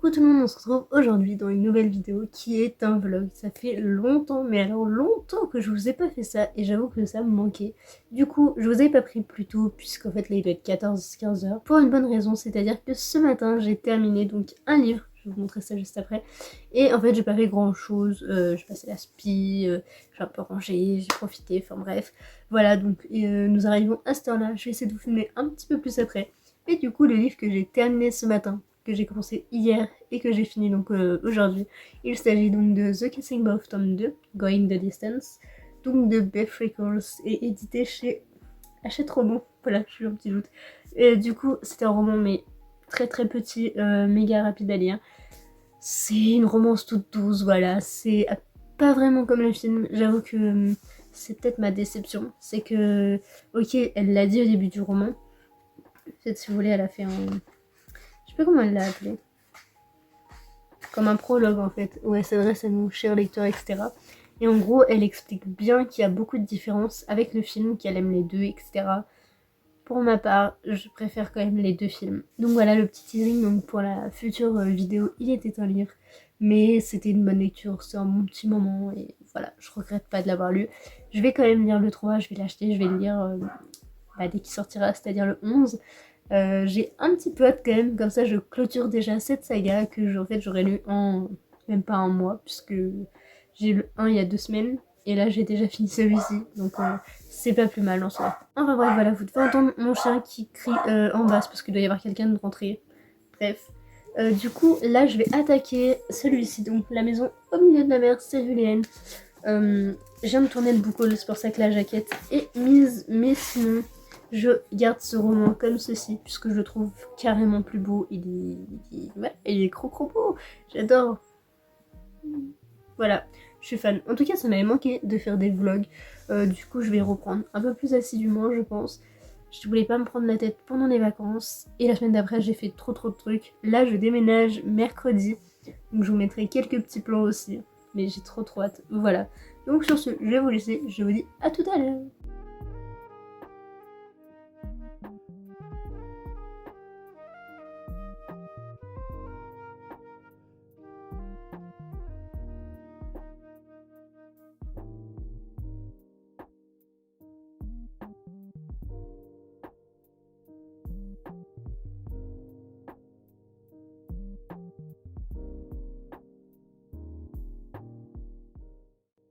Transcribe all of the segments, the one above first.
Coucou tout le monde, on se retrouve aujourd'hui dans une nouvelle vidéo qui est un vlog. Ça fait longtemps, mais alors longtemps que je vous ai pas fait ça et j'avoue que ça me manquait. Du coup, je vous ai pas pris plus tôt puisqu'en fait là il doit être 14-15 heures. Pour une bonne raison, c'est-à-dire que ce matin j'ai terminé donc un livre. Je vais vous montrer ça juste après. Et en fait j'ai pas fait grand chose, j'ai passé la spie, j'ai un peu rangé, j'ai profité, enfin bref. Voilà donc nous arrivons à cette heure là, je vais essayer de vous filmer un petit peu plus après. Et du coup le livre que j'ai terminé ce matin, que j'ai commencé hier et que j'ai fini donc aujourd'hui. Il s'agit donc de The Kissing Booth tome 2, Going the Distance, donc de Beth Records et édité chez Hachette Roman. Voilà, je suis un petit doute. Et du coup, c'était un roman mais très très petit, méga rapide à lire. C'est une romance toute douce, voilà. C'est pas vraiment comme le film. J'avoue que c'est peut-être ma déception. C'est que, ok, elle l'a dit au début du roman. Peut-être si vous voulez, elle a fait un... Je sais pas comment elle l'a appelé. Comme un prologue en fait, où elle s'adresse à nous, chers lecteurs, etc. Et en gros, elle explique bien qu'il y a beaucoup de différences avec le film, qu'elle aime les deux, etc. Pour ma part, je préfère quand même les deux films. Donc voilà le petit teasing donc pour la future vidéo, il était un livre. Mais c'était une bonne lecture, c'est un bon petit moment et voilà, je regrette pas de l'avoir lu. Je vais quand même lire le 3, je vais l'acheter, je vais le lire dès qu'il sortira, c'est-à-dire le 11. J'ai un petit peu hâte quand même, comme ça je clôture déjà cette saga que en fait j'aurais lu en même pas un mois, puisque j'ai lu un il y a 2 semaines, et là j'ai déjà fini celui-ci, donc c'est pas plus mal en soi. Enfin bref, voilà, vous devez entendre mon chien qui crie en basse, parce qu'il doit y avoir quelqu'un de rentré. Bref. Du coup, là je vais attaquer celui-ci, donc La maison au milieu de la mer, Céruléenne. Je viens de tourner le boucle, c'est pour ça que la jaquette est mise, mais sinon je garde ce roman comme ceci puisque je le trouve carrément plus beau. Il est trop beau, j'adore. Voilà, je suis fan. En tout cas, ça m'avait manqué de faire des vlogs. Du coup, je vais reprendre un peu plus assidûment, je pense. Je voulais pas me prendre la tête pendant les vacances. Et la semaine d'après, j'ai fait trop de trucs. Là, je déménage mercredi. Donc, je vous mettrai quelques petits plans aussi. Mais j'ai trop hâte. Voilà. Donc, sur ce, je vais vous laisser. Je vous dis à tout à l'heure.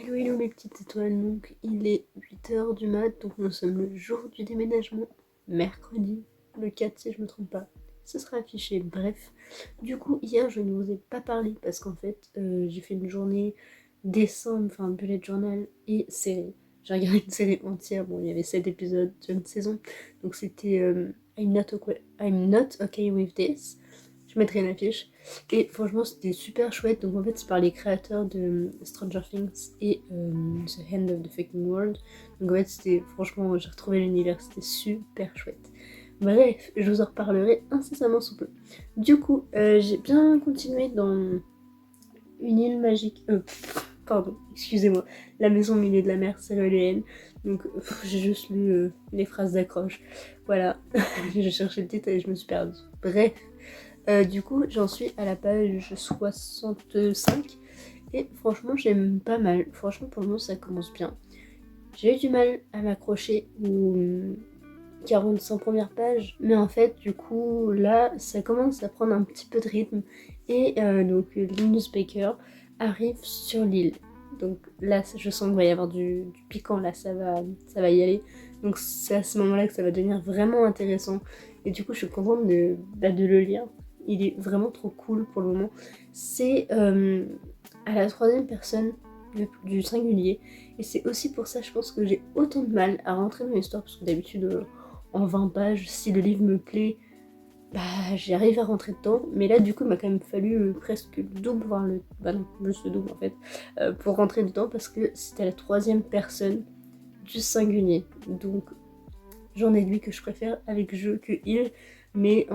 Hello mes petites étoiles, donc il est 8 h du mat, donc nous sommes le jour du déménagement, mercredi, le 4 si je me trompe pas, ce sera affiché, bref. Du coup hier je ne vous ai pas parlé parce qu'en fait j'ai fait une journée décembre, enfin bullet journal et série. J'ai regardé une série entière, bon il y avait 7 épisodes d'une saison, donc c'était I'm not okay with this. Je mettrai une affiche. Et franchement, c'était super chouette. Donc en fait, c'est par les créateurs de Stranger Things et The End of the Fucking World. Donc en fait, c'était franchement, j'ai retrouvé l'univers, c'était super chouette. Bref, je vous en reparlerai incessamment sous peu. Du coup, j'ai bien continué dans une île magique. Pardon, excusez-moi. La maison au milieu de la mer, Céruléenne. Donc j'ai juste lu les phrases d'accroche. Voilà, j'ai cherché le titre et je me suis perdue. Bref. Du coup, j'en suis à la page 65 et franchement, j'aime pas mal. Franchement, pour le moment, ça commence bien. J'ai eu du mal à m'accrocher aux 45 premières pages, mais en fait, du coup, là, ça commence à prendre un petit peu de rythme et donc Linus Baker arrive sur l'île. Donc là, je sens qu'il va y avoir du piquant, là, ça va y aller. Donc c'est à ce moment-là que ça va devenir vraiment intéressant. Et du coup, je suis contente de le lire. Il est vraiment trop cool pour le moment. C'est à la troisième personne du singulier. Et c'est aussi pour ça, je pense, que j'ai autant de mal à rentrer dans l'histoire. Parce que d'habitude, en 20 pages, si le livre me plaît, j'arrive à rentrer dedans. Mais là, du coup, il m'a quand même fallu presque le double, voire le... Bah non, juste le double en fait, pour rentrer dedans. Parce que c'était la troisième personne du singulier. Donc, j'en déduis que je préfère avec je que il. Mais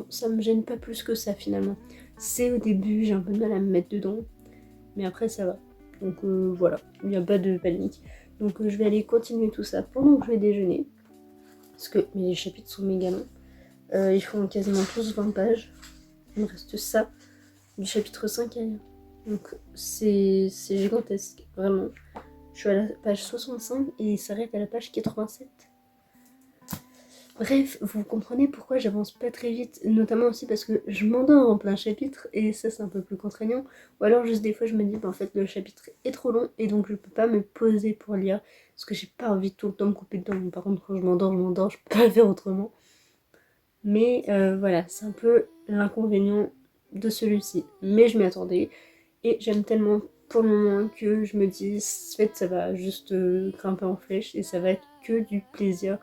ça me gêne pas plus que ça finalement. C'est au début, j'ai un peu de mal à me mettre dedans, mais après ça va. Donc voilà, il n'y a pas de panique. Donc je vais aller continuer tout ça pendant que je vais déjeuner, parce que mes chapitres sont méga longs. Ils font quasiment tous 20 pages. Il me reste ça du chapitre 5 à lire. Donc c'est gigantesque, vraiment. Je suis à la page 65 et il s'arrête à la page 87. Bref, vous comprenez pourquoi j'avance pas très vite, notamment aussi parce que je m'endors en plein chapitre et ça c'est un peu plus contraignant. Ou alors juste des fois je me dis en fait le chapitre est trop long et donc je peux pas me poser pour lire parce que j'ai pas envie de tout le temps me couper dedans. Par contre quand je m'endors, je peux pas faire autrement. Mais voilà, c'est un peu l'inconvénient de celui-ci. Mais je m'y attendais et j'aime tellement pour le moment que je me dis en fait ça va juste grimper en flèche et ça va être que du plaisir.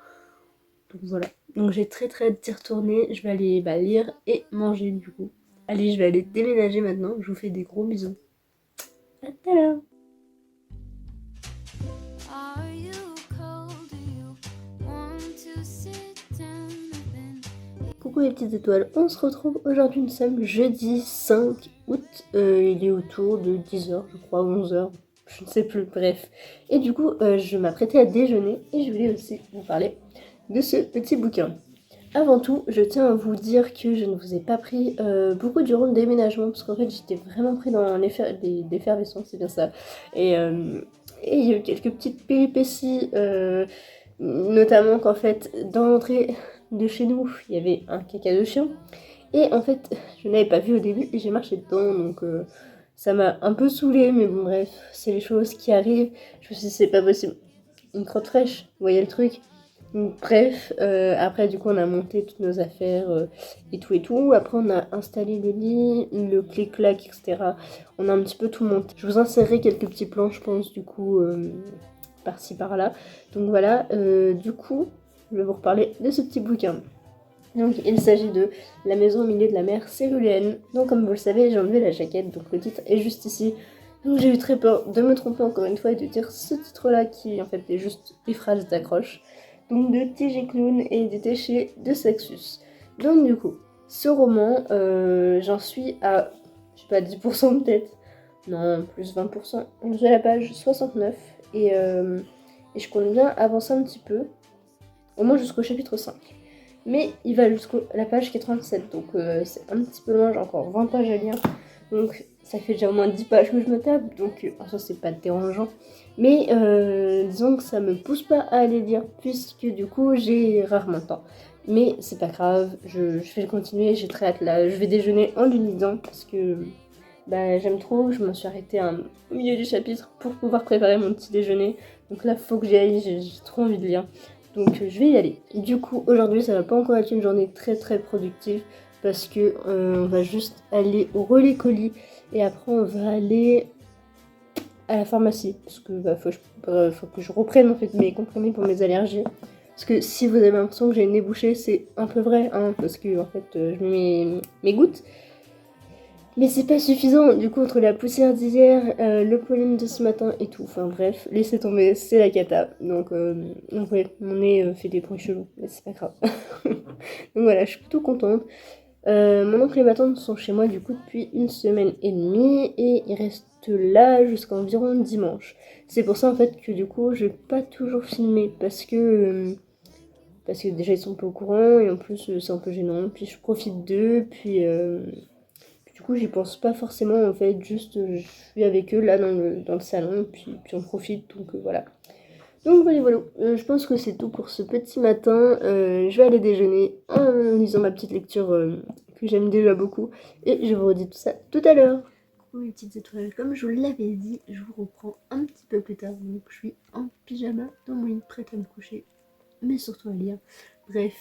Donc voilà. Donc j'ai très hâte d'y retourner. Je vais aller lire et manger du coup. Allez, je vais aller déménager maintenant. Je vous fais des gros bisous. À tout à l'heure. Coucou les petites étoiles, on se retrouve aujourd'hui, nous sommes jeudi 5 août, il est autour de 10h je crois, 11h, je ne sais plus, bref. Et du coup, je m'apprêtais à déjeuner et je voulais aussi vous parler de ce petit bouquin. Avant tout, je tiens à vous dire que je ne vous ai pas pris beaucoup durant le déménagement, parce qu'en fait j'étais vraiment pris dans l'effervescence, c'est bien ça. Et il y a eu quelques petites péripéties, notamment qu'en fait, dans l'entrée de chez nous, il y avait un caca de chien. Et en fait, je n'avais pas vu au début et j'ai marché dedans, donc ça m'a un peu saoulée, mais bon bref, c'est les choses qui arrivent. Je me suis dit c'est pas possible. Une crotte fraîche, vous voyez le truc. Donc, bref, après du coup on a monté toutes nos affaires et tout. Après on a installé le lit, le clic-clac, etc. On a un petit peu tout monté. Je vous insérerai quelques petits plans, je pense, du coup, par-ci par-là. Donc voilà, du coup, je vais vous reparler de ce petit bouquin. Donc il s'agit de La maison au milieu de la mer céruléenne. Donc comme vous le savez, j'ai enlevé la jaquette, donc le titre est juste ici. Donc j'ai eu très peur de me tromper encore une fois et de dire ce titre-là qui en fait est juste des phrases d'accroche. Donc de TG Clown et édité chez De Saxus. Donc du coup, ce roman, j'en suis à, je sais pas, 10% peut-être. Non, plus 20%. Je suis à la page 69 et je compte bien avancer un petit peu, au moins jusqu'au chapitre 5. Mais il va jusqu'à la page 87, donc c'est un petit peu loin, j'ai encore 20 pages à lire. Donc ça fait déjà au moins 10 pages que je me tape, donc en soi c'est pas dérangeant. Mais disons que ça me pousse pas à aller lire, puisque du coup j'ai rarement le temps. Mais c'est pas grave, je vais continuer, j'ai très hâte là. Je vais déjeuner en le lisant, parce que j'aime trop, je m'en suis arrêtée au milieu du chapitre pour pouvoir préparer mon petit déjeuner. Donc là faut que j'y aille, j'ai trop envie de lire. Donc je vais y aller. Du coup aujourd'hui ça va pas encore être une journée très productive parce que on va juste aller au relais colis et après on va aller à la pharmacie parce que faut que je reprenne en fait mes comprimés pour mes allergies. Parce que si vous avez l'impression que j'ai le nez bouché, c'est un peu vrai, hein, parce que en fait je mets mes gouttes. Mais c'est pas suffisant, du coup, entre la poussière d'hier, le pollen de ce matin et tout. Enfin bref, laissez tomber, c'est la cata. Donc ouais, mon nez fait des bruits chelous, mais c'est pas grave. Donc voilà, je suis plutôt contente. Mon oncle et ma tante sont chez moi du coup depuis 1 semaine et demie et ils restent là jusqu'à environ dimanche. C'est pour ça en fait que du coup je vais pas toujours filmer parce que déjà ils sont pas au courant et en plus c'est un peu gênant. Puis je profite d'eux, puis du coup, j'y pense pas forcément en fait, juste je suis avec eux là dans le salon, puis on profite, donc voilà. Donc voilà. Je pense que c'est tout pour ce petit matin. Je vais aller déjeuner en lisant ma petite lecture que j'aime déjà beaucoup. Et je vous redis tout ça tout à l'heure. Coucou mes petites étoiles, comme je vous l'avais dit, je vous reprends un petit peu plus tard. Donc je suis en pyjama dans mon lit, prête à me coucher, mais surtout à lire. Bref,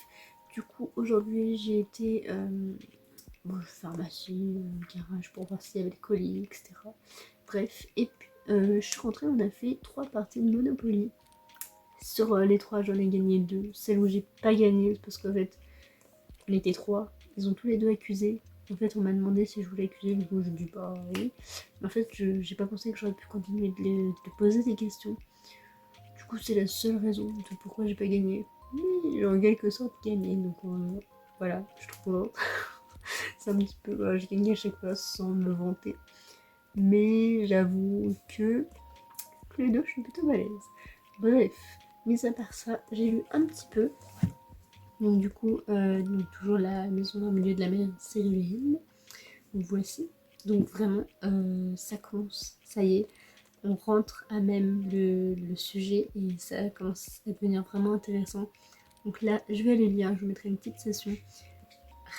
du coup aujourd'hui j'ai été pharmacie, garage pour voir s'il y avait le colis, etc. Bref, et puis je suis rentrée, on a fait 3 parties de Monopoly. Sur les 3, j'en ai gagné 2. Celle où j'ai pas gagné, parce qu'en fait, on était 3. Ils ont tous les deux accusé. En fait, on m'a demandé si je voulais accuser, du coup, je dis pas oui. Mais en fait, j'ai pas pensé que j'aurais pu continuer de poser des questions. Du coup, c'est la seule raison de pourquoi j'ai pas gagné. Mais j'ai en quelque sorte gagné, donc voilà, je suis trop contente. C'est un petit peu, je gagne à chaque fois sans me vanter. Mais j'avoue que les deux, je suis plutôt malaise. Bref, mis à part ça, j'ai lu un petit peu. Donc du coup, toujours La maison au milieu de la mer céruléenne. Donc voici. Donc vraiment, ça commence, ça y est, on rentre à même le sujet et ça commence à devenir vraiment intéressant. Donc là, je vais aller lire, je vous mettrai une petite session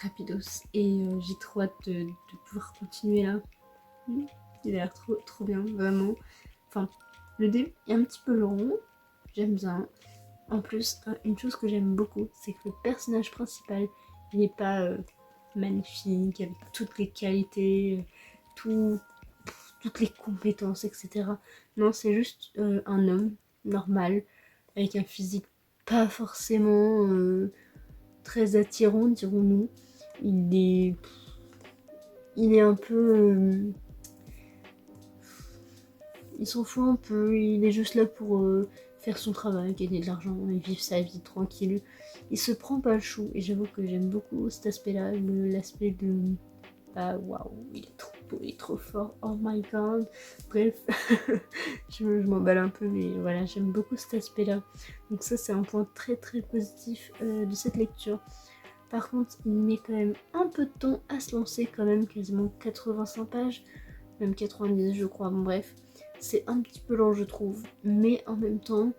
rapidos et j'ai trop hâte de pouvoir continuer là. Il a l'air trop bien, vraiment. Enfin, le début est un petit peu long, j'aime bien. En plus, une chose que j'aime beaucoup, c'est que le personnage principal, il n'est pas magnifique, avec toutes les qualités, toutes les compétences, etc. Non, c'est juste un homme normal, avec un physique pas forcément très attirant, dirons-nous. Il est un peu... il s'en fout un peu, il est juste là pour faire son travail, gagner de l'argent et vivre sa vie tranquille. Il se prend pas le chou et j'avoue que j'aime beaucoup cet aspect-là, l'aspect de... Ah waouh, il est trop beau, il est trop fort, oh my god. Bref, je m'emballe un peu, mais voilà, j'aime beaucoup cet aspect-là. Donc ça, c'est un point très positif de cette lecture. Par contre, il met quand même un peu de temps à se lancer, quand même, quasiment 85 pages, même 90 je crois, bon, bref. C'est un petit peu lent je trouve, mais en même temps,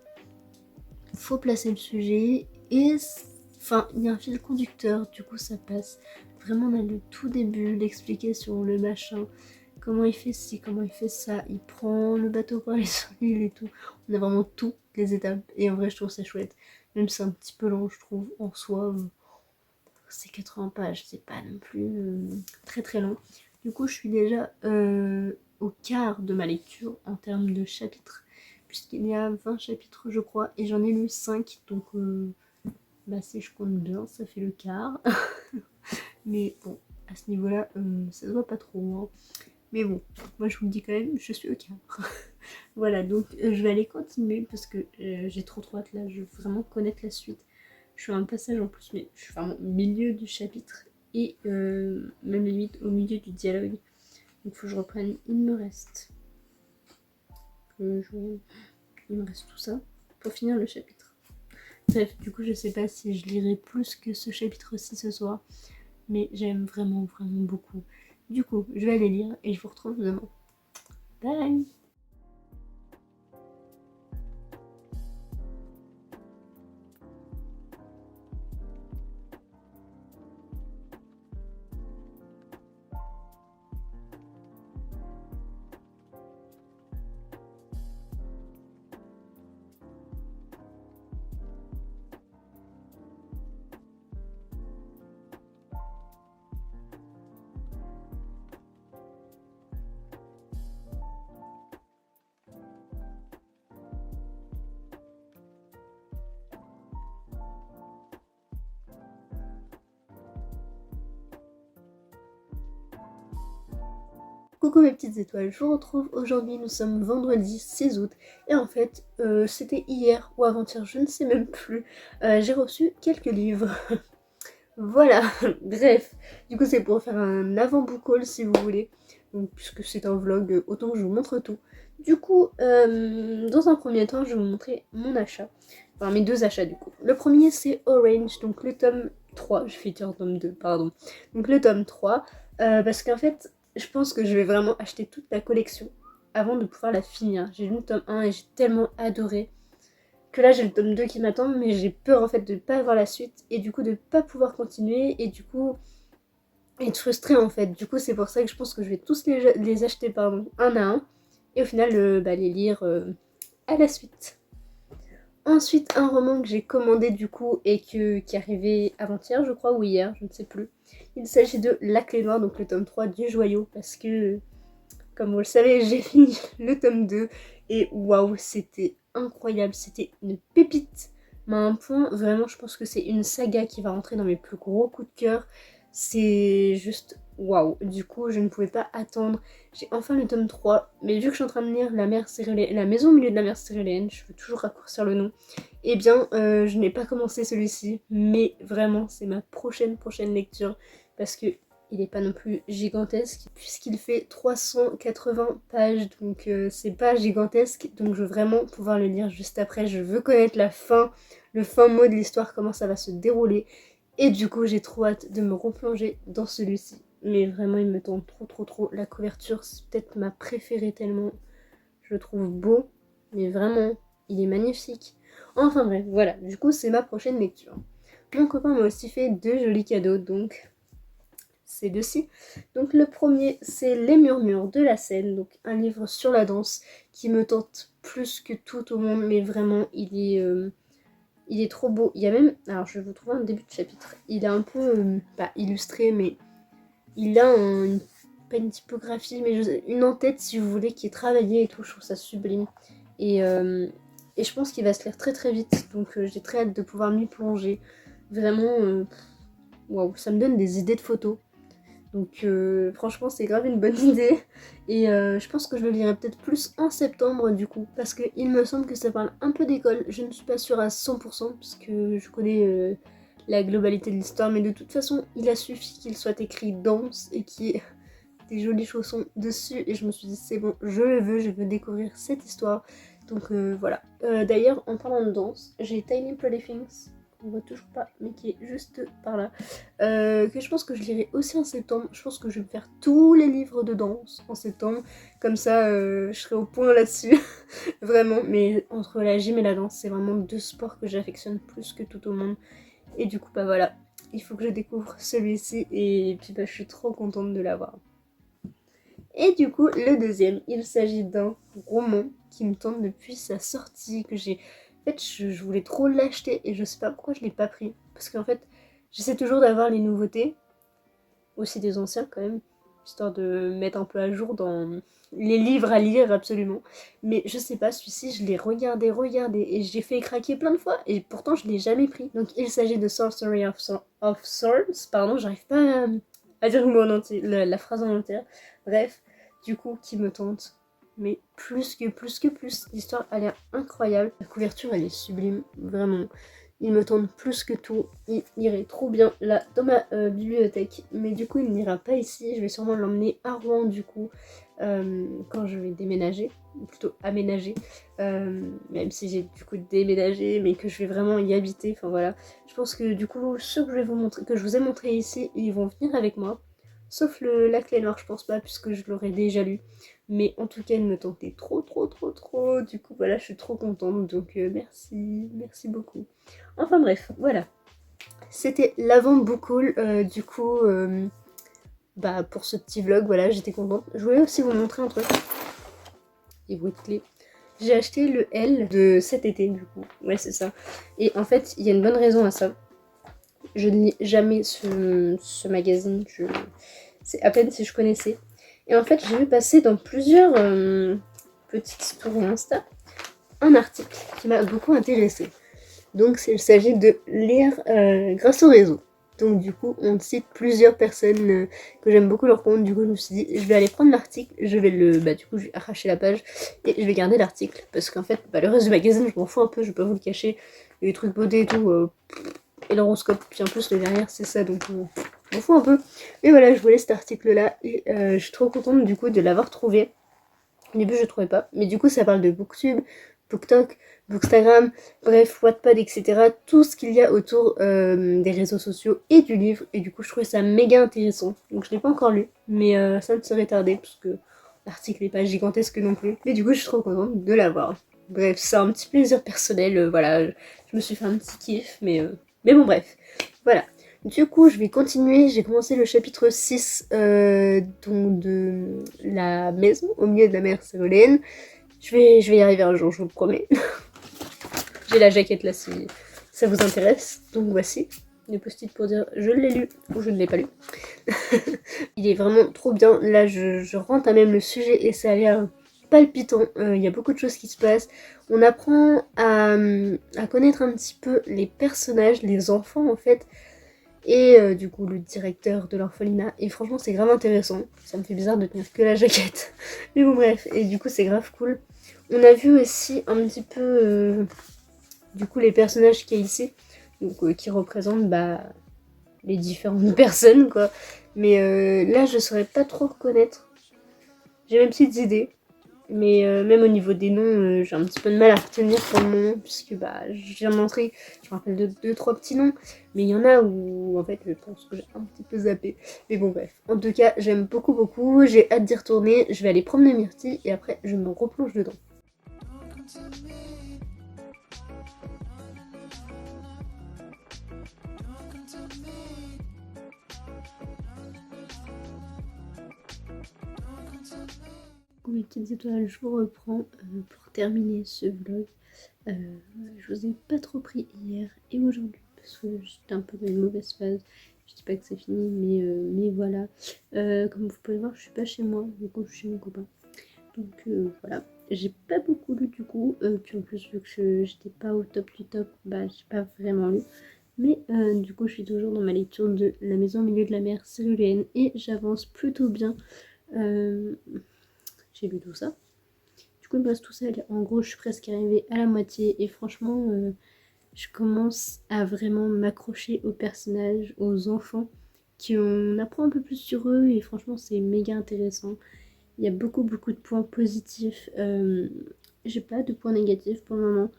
faut placer le sujet et... Enfin, il y a un fil conducteur, du coup ça passe. Vraiment, on a le tout début, l'explication, le machin, comment il fait ci, comment il fait ça, il prend le bateau pour aller sur l'île et tout. On a vraiment toutes les étapes et en vrai je trouve ça chouette. Même si c'est un petit peu lent je trouve, en soi, c'est 80 pages, c'est pas non plus très long. Du coup je suis déjà au quart de ma lecture en termes de chapitres, puisqu'il y a 20 chapitres je crois, et j'en ai lu 5, donc bah si je compte bien, ça fait le quart. Mais bon, à ce niveau-là, ça se voit pas trop. Hein. Mais bon, moi je vous le dis quand même, je suis au quart. Voilà, donc je vais aller continuer parce que j'ai trop hâte là, je veux vraiment connaître la suite. Je suis à un passage en plus, mais je suis vraiment au milieu du chapitre et même limite au milieu du dialogue. Donc il faut que je reprenne, il me reste tout ça pour finir le chapitre. Bref, du coup je sais pas si je lirai plus que ce chapitre-ci ce soir, mais j'aime vraiment beaucoup. Du coup, je vais aller lire et je vous retrouve demain. Bye! Coucou mes petites étoiles, je vous retrouve aujourd'hui, nous sommes vendredi 16 août et en fait c'était hier ou avant-hier, je ne sais même plus, j'ai reçu quelques livres. Voilà, bref, du coup c'est pour faire un avant-book haul si vous voulez, donc, puisque c'est un vlog, autant que je vous montre tout. Du coup, dans un premier temps, je vais vous montrer mon achat, enfin mes deux achats du coup. Le premier c'est Orange, donc le tome 3, je vais dire tome 2, pardon. Donc le tome 3, parce qu'en fait, je pense que je vais vraiment acheter toute la collection avant de pouvoir la finir. J'ai lu le tome 1 et j'ai tellement adoré que là j'ai le tome 2 qui m'attend, mais j'ai peur en fait de ne pas avoir la suite et du coup de ne pas pouvoir continuer et du coup être frustrée en fait. Du coup c'est pour ça que je pense que je vais tous les acheter un à un et au final les lire à la suite. Ensuite un roman que j'ai commandé du coup et qui est arrivé avant-hier je crois ou hier, je ne sais plus. Il s'agit de La Clé Noire, donc le tome 3 du Joyau, parce que comme vous le savez j'ai fini le tome 2 et waouh c'était incroyable, c'était une pépite. Mais à un point, vraiment, je pense que c'est une saga qui va rentrer dans mes plus gros coups de cœur. C'est juste waouh. Du coup, je ne pouvais pas attendre. J'ai enfin le tome 3, mais vu que je suis en train de lire La Maison au milieu de la mer Céruléenne, je veux toujours raccourcir le nom, eh bien, je n'ai pas commencé celui-ci, mais vraiment, c'est ma prochaine lecture, parce que il n'est pas non plus gigantesque, puisqu'il fait 380 pages, donc c'est pas gigantesque, donc je veux vraiment pouvoir le lire juste après, je veux connaître la fin, le fin mot de l'histoire, comment ça va se dérouler, et du coup j'ai trop hâte de me replonger dans celui-ci. mais vraiment il me tente trop. La couverture c'est peut-être ma préférée tellement je le trouve beau, mais vraiment il est magnifique. Enfin bref, voilà, du coup c'est ma prochaine lecture. Mon copain m'a aussi fait 2 jolis cadeaux, donc ces deux-ci. Donc le premier c'est Les Murmures de la Seine, donc un livre sur la danse qui me tente plus que tout au monde, mais vraiment il est trop beau. Il y a même, alors je vais vous trouver un début de chapitre, il est un peu, pas illustré, mais il a pas une typographie, mais une en-tête si vous voulez, qui est travaillée et tout, je trouve ça sublime. Et, et je pense qu'il va se lire très vite, donc j'ai très hâte de pouvoir m'y plonger. Vraiment, waouh, ça me donne des idées de photos. Donc franchement c'est grave une bonne idée. Et je pense que je le lirai peut-être plus en septembre du coup. Parce qu'il me semble que ça parle un peu d'école. Je ne suis pas sûre à 100% parce que je connais la globalité de l'histoire. Mais de toute façon il a suffi qu'il soit écrit danse et qu'il y ait des jolis chaussons dessus. Et je me suis dit c'est bon, je le veux, je veux découvrir cette histoire. Donc voilà. D'ailleurs en parlant de danse, j'ai Tiny Pretty Things. On voit toujours pas, mais qui est juste par là. Que je pense que je lirai aussi en septembre. Je pense que je vais me faire tous les livres de danse en septembre. Comme ça, je serai au point là-dessus. Vraiment. Mais entre la gym et la danse, c'est vraiment 2 sports que j'affectionne plus que tout au monde. Et du coup, bah voilà. Il faut que je découvre celui-ci. Et puis, bah, je suis trop contente de l'avoir. Et du coup, le deuxième, il s'agit d'un roman qui me tente depuis sa sortie, que j'ai... En fait, je voulais trop l'acheter et je sais pas pourquoi je l'ai pas pris. Parce qu'en fait, j'essaie toujours d'avoir les nouveautés, aussi des anciens quand même, histoire de mettre un peu à jour dans les livres à lire absolument. Mais je sais pas, celui-ci, je l'ai regardé, et j'ai fait craquer plein de fois et pourtant je l'ai jamais pris. Donc il s'agit de Sorcery of Swords, pardon, j'arrive pas à dire le mot en entier, la phrase en entière. Bref, du coup, qui me tente. Mais plus que plus. L'histoire a l'air incroyable. La couverture, elle est sublime, vraiment. Il me tente plus que tout. Il irait trop bien là dans ma bibliothèque. Mais du coup, il n'ira pas ici. Je vais sûrement l'emmener à Rouen du coup. Quand je vais déménager. Ou plutôt aménager. Même si j'ai du coup déménagé. Mais que je vais vraiment y habiter. Enfin voilà. Je pense que du coup, ceux que je vais vous montrer, que je vous ai montré ici, ils vont venir avec moi. Sauf la clé noire, je pense pas, puisque je l'aurais déjà lu. Mais en tout cas, il me tentait trop. Du coup, voilà, je suis trop contente. Donc, merci beaucoup. Enfin bref, voilà. C'était l'avant-book haul, du coup, bah, pour ce petit vlog, voilà, j'étais contente. Je voulais aussi vous montrer un truc. Les bruits de clés. J'ai acheté le L de cet été, du coup. Ouais, c'est ça. Et en fait, il y a une bonne raison à ça. Je ne lis jamais ce magazine. C'est à peine si je connaissais. Et en fait, j'ai vu passer dans plusieurs petites stories Insta un article qui m'a beaucoup intéressée. Donc il s'agit de lire grâce au réseau. Donc du coup, on cite plusieurs personnes que j'aime beaucoup leur compte. Du coup, je me suis dit, je vais aller prendre l'article, je vais du coup, je vais arracher la page et je vais garder l'article. Parce qu'en fait, le reste du magazine, je m'en fous un peu, je vais pas vous le cacher. Les trucs beauté et tout, et l'horoscope. Puis en plus, le derrière, c'est ça, donc je m'en fous un peu. Mais voilà, je voulais cet article-là et je suis trop contente du coup de l'avoir trouvé. Au début, je ne trouvais pas. Mais du coup, ça parle de Booktube, BookTok, Bookstagram, bref, Wattpad, etc. Tout ce qu'il y a autour des réseaux sociaux et du livre. Et du coup, je trouvais ça méga intéressant. Donc, je ne l'ai pas encore lu, mais ça ne serait tardé, parce que l'article n'est pas gigantesque non plus. Mais du coup, je suis trop contente de l'avoir. Bref, c'est un petit plaisir personnel. Voilà, je me suis fait un petit kiff, mais bon, bref. Voilà. Du coup, je vais continuer. J'ai commencé le chapitre 6 donc de la maison au milieu de la mer Céruléenne. Je vais y arriver un jour, je vous le promets. J'ai la jaquette là si ça vous intéresse. Donc voici les post-it pour dire je l'ai lu ou je ne l'ai pas lu. Il est vraiment trop bien. Là, je rentre à même le sujet et ça a l'air palpitant. Il y a beaucoup de choses qui se passent. On apprend à connaître un petit peu les personnages, les enfants en fait. Et du coup le directeur de l'orphelinat. Et franchement c'est grave intéressant. Ça me fait bizarre de tenir que la jaquette. Mais bon bref, et du coup c'est grave cool. On a vu aussi un petit peu du coup les personnages qu'il y a ici. Donc qui représentent les différentes personnes quoi. Mais là je saurais pas trop reconnaître. J'ai mes petites idées. Mais même au niveau des noms, j'ai un petit peu de mal à retenir pour le moment, puisque j'ai montré, je me rappelle de 2-3 petits noms, mais il y en a où en fait je pense que j'ai un petit peu zappé. Mais bon bref, en tout cas j'aime beaucoup beaucoup, j'ai hâte d'y retourner, je vais aller promener Myrtille et après je me replonge dedans. Mes petites étoiles, je vous reprends pour terminer ce vlog. Je vous ai pas trop pris hier et aujourd'hui parce que j'étais un peu dans une mauvaise phase. Je dis pas que c'est fini, mais voilà. Comme vous pouvez voir, je suis pas chez moi, du coup je suis chez mon copain. Donc voilà. J'ai pas beaucoup lu du coup, puis en plus vu que j'étais pas au top du top, j'ai pas vraiment lu. Mais du coup je suis toujours dans ma lecture de La maison au milieu de la mer Céruléenne et j'avance plutôt bien. J'ai lu tout ça. Du coup, il me reste tout seul. En gros, je suis presque arrivée à la moitié. Et franchement, je commence à vraiment m'accrocher aux personnages, aux enfants, on apprend un peu plus sur eux. Et franchement, c'est méga intéressant. Il y a beaucoup, beaucoup de points positifs. J'ai pas de points négatifs pour le moment.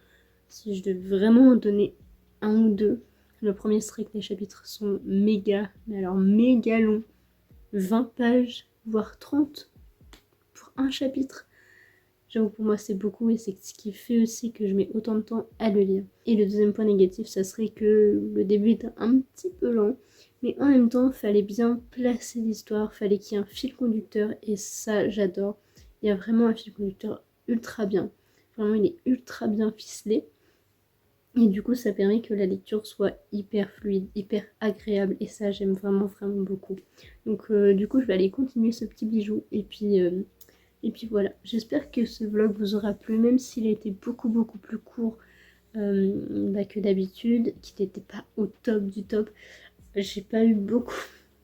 Si je devais vraiment en donner un ou deux, le premier serait que les chapitres sont méga, mais alors méga longs. 20 pages, voire 30 pour un chapitre. J'avoue, pour moi, c'est beaucoup et c'est ce qui fait aussi que je mets autant de temps à le lire. Et le deuxième point négatif, ça serait que le début est un petit peu lent, mais en même temps, fallait bien placer l'histoire, fallait qu'il y ait un fil conducteur et ça, j'adore. Il y a vraiment un fil conducteur ultra bien. Vraiment, il est ultra bien ficelé. Et du coup, ça permet que la lecture soit hyper fluide, hyper agréable. Et ça, j'aime vraiment, vraiment beaucoup. Donc, du coup, je vais aller continuer ce petit bijou. Et puis voilà, j'espère que ce vlog vous aura plu, même s'il a été beaucoup beaucoup plus court que d'habitude, qu'il n'était pas au top du top. J'ai pas eu beaucoup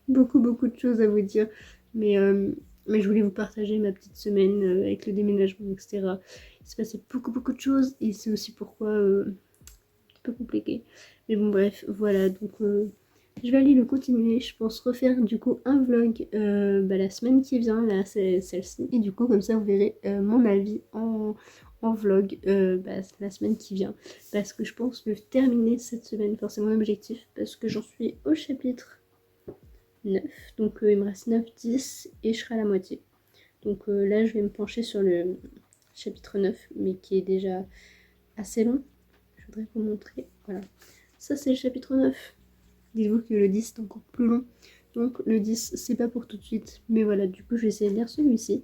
beaucoup de choses à vous dire, mais je voulais vous partager ma petite semaine avec le déménagement, etc. Il s'est passé beaucoup de choses et c'est aussi pourquoi un peu compliqué. Mais bon bref, voilà, donc je vais aller le continuer, je pense refaire du coup un vlog la semaine qui vient, là c'est celle-ci. Et du coup comme ça vous verrez mon avis en vlog la semaine qui vient. Parce que je pense le terminer cette semaine, enfin c'est mon objectif, parce que j'en suis au chapitre 9. Donc il me reste 9-10 et je serai à la moitié. Donc là je vais me pencher sur le chapitre 9, mais qui est déjà assez long. Je voudrais vous montrer, voilà. Ça c'est le chapitre 9. Dites-vous que le 10 est encore plus long. Donc le 10 c'est pas pour tout de suite. Mais voilà, du coup je vais essayer de lire celui-ci.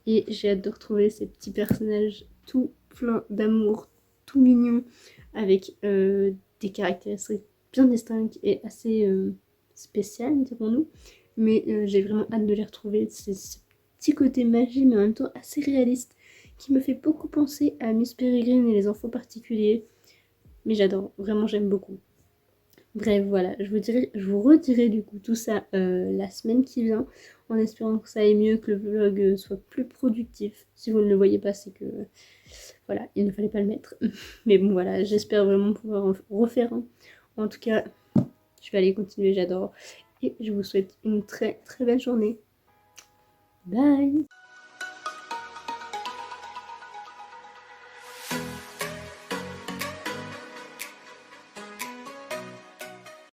Et j'ai hâte de retrouver ces petits personnages tout plein d'amour, tout mignons, avec des caractéristiques bien distinctes et assez spéciales, dirons-nous. Mais j'ai vraiment hâte de les retrouver. C'est ce petit côté magie, mais en même temps assez réaliste, qui me fait beaucoup penser à Miss Peregrine et les enfants particuliers. Mais j'adore, vraiment j'aime beaucoup. Bref, voilà, je vous redirai du coup tout ça la semaine qui vient, en espérant que ça aille mieux, que le vlog soit plus productif. Si vous ne le voyez pas, c'est que, voilà, il ne fallait pas le mettre. Mais bon, voilà, j'espère vraiment pouvoir en refaire un. En tout cas, je vais aller continuer, j'adore. Et je vous souhaite une très très belle journée. Bye!